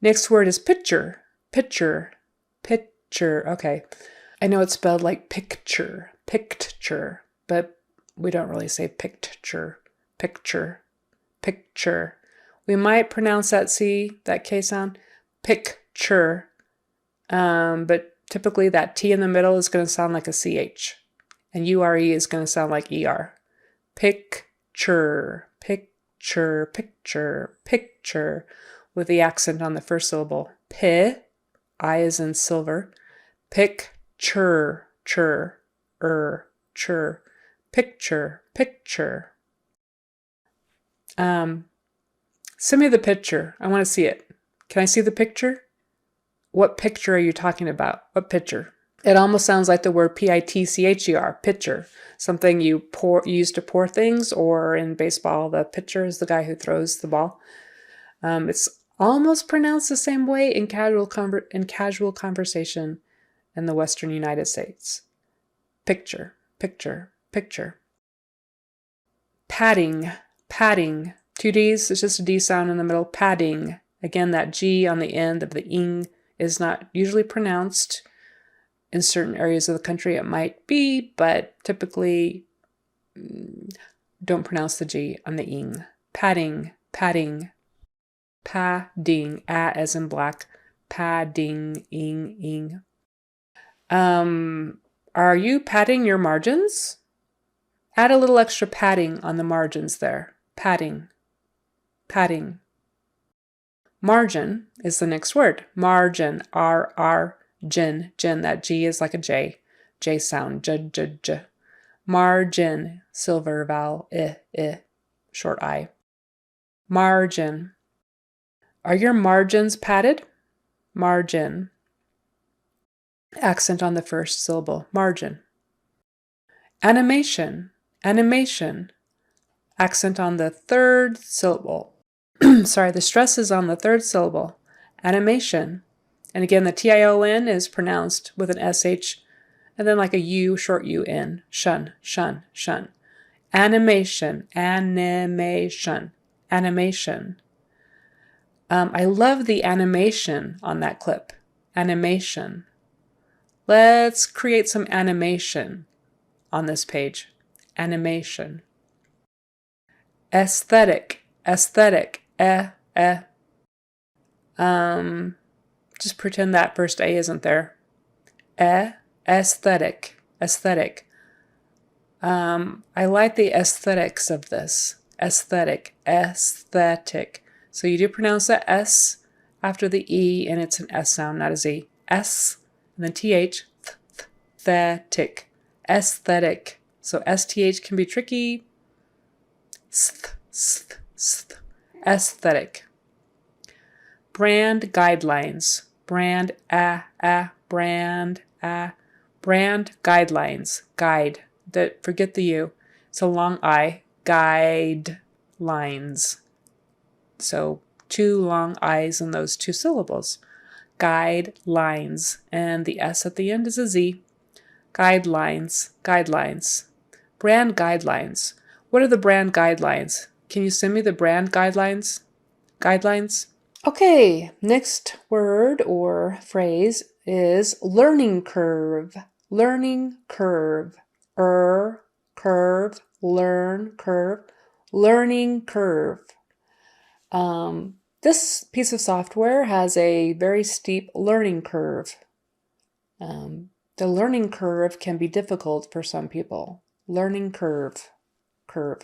Next word is picture. Picture. Picture. Okay. I know it's spelled like picture. Picture. But we don't really say picture. Picture. Picture. We might pronounce that C, that K sound, picture. But typically that T in the middle is going to sound like a CH. And URE is going to sound like ER. Picture. Picture. Picture. Picture. With the accent on the first syllable. P. I is in silver. Picture. Chur. Chur. Picture. Picture. Send me the picture. I want to see it. Can I see the picture? What picture are you talking about? What picture? It almost sounds like the word P-I-T-C-H-E-R, pitcher. Something you use to pour things, or in baseball, the pitcher is the guy who throws the ball. It's almost pronounced the same way in casual conversation in the Western United States. Picture, picture, picture. Padding, padding. 2 Ds, it's just a D sound in the middle. Padding. Again, that G on the end of the ing is not usually pronounced. In certain areas of the country it might be, but typically don't pronounce the G on the ing. Padding, padding. Padding, a as in black. Padding, ing. Are you padding your margins? Add a little extra padding on the margins there. Padding. Padding. Margin is the next word. Margin. Gin. Gin. That G is like a J. J sound. J. Margin. Silver vowel. I. Short I. Margin. Are your margins padded? Margin. Accent on the first syllable. Margin. Animation. Animation. Accent on the third syllable. Sorry, the stress is on the third syllable. Animation. And again, the T-I-O-N is pronounced with an S-H and then like a U, short U-N. Shun, shun, shun. Animation, animation, animation. I love the animation on that clip. Animation. Let's create some animation on this page. Animation. Aesthetic, aesthetic, just pretend that first A isn't there. Aesthetic, aesthetic. I like the aesthetics of this. Aesthetic, aesthetic. So you do pronounce the S after the E, and it's an S sound, not a Z. S, and then TH, aesthetic, aesthetic. So STH can be tricky. Aesthetic. Brand guidelines. Brand guidelines. Guide. Forget the U. It's a long I. Guidelines. So 2 long I's in those 2 syllables. Guidelines. And the S at the end is a Z. Guidelines. Guidelines. Brand guidelines. What are the brand guidelines? Can you send me the brand guidelines? Guidelines? Okay, next word or phrase is learning curve. Learning curve. Curve, learn, curve. Learning curve. This piece of software has a very steep learning curve. The learning curve can be difficult for some people. Learning curve. Curve.